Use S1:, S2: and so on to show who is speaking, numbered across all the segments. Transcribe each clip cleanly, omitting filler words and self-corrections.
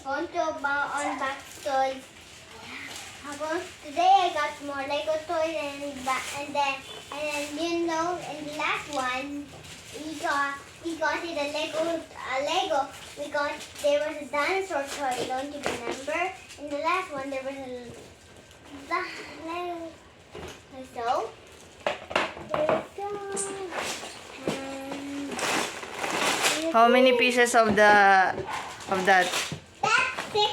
S1: going to unbox toys. Today I got more Lego toys and then you know in the last one we got it a Lego. There was a dinosaur toy. Don't you remember? In the last one there was a Lego. So here we go.
S2: How many pieces of that?
S1: That's 600,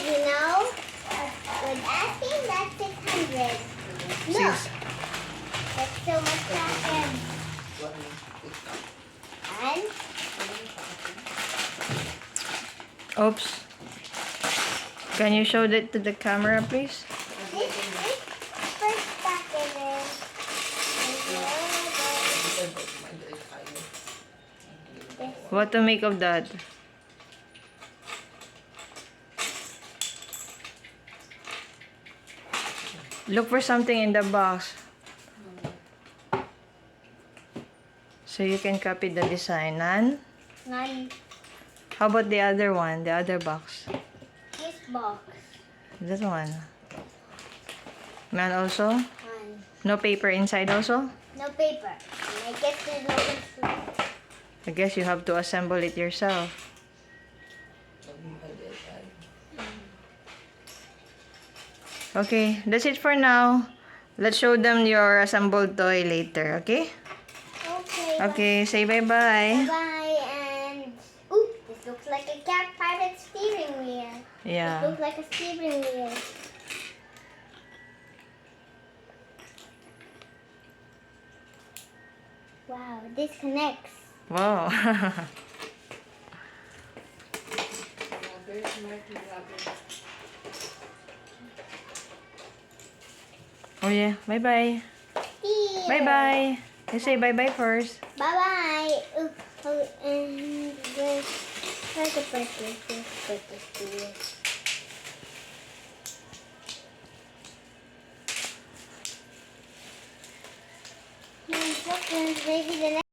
S1: you know. With asking, that's 600. Look, that's so much faster. And
S2: Oops. Can you show that to the camera, please?
S1: this first packet is
S2: What to make of that? Look for something in the box. So you can copy the design. Nan?
S1: None.
S2: How about the other one? The other box?
S1: This box.
S2: This one. Nan also?
S1: None.
S2: No paper inside also?
S1: No paper. And I guess there's no food.
S2: I guess you have to assemble it yourself. Okay, that's it for now. Let's show them your assembled toy later, okay?
S1: Okay.
S2: Okay, say bye-bye.
S1: Bye. And ooh, this looks like a cat pirate steering wheel. It
S2: Yeah.
S1: looks like a steering wheel. Wow, this connects.
S2: Wow. Oh yeah, bye-bye.
S1: Here.
S2: Bye-bye. You say bye-bye first.
S1: Bye-bye. And where's the breakfast? Maybe the next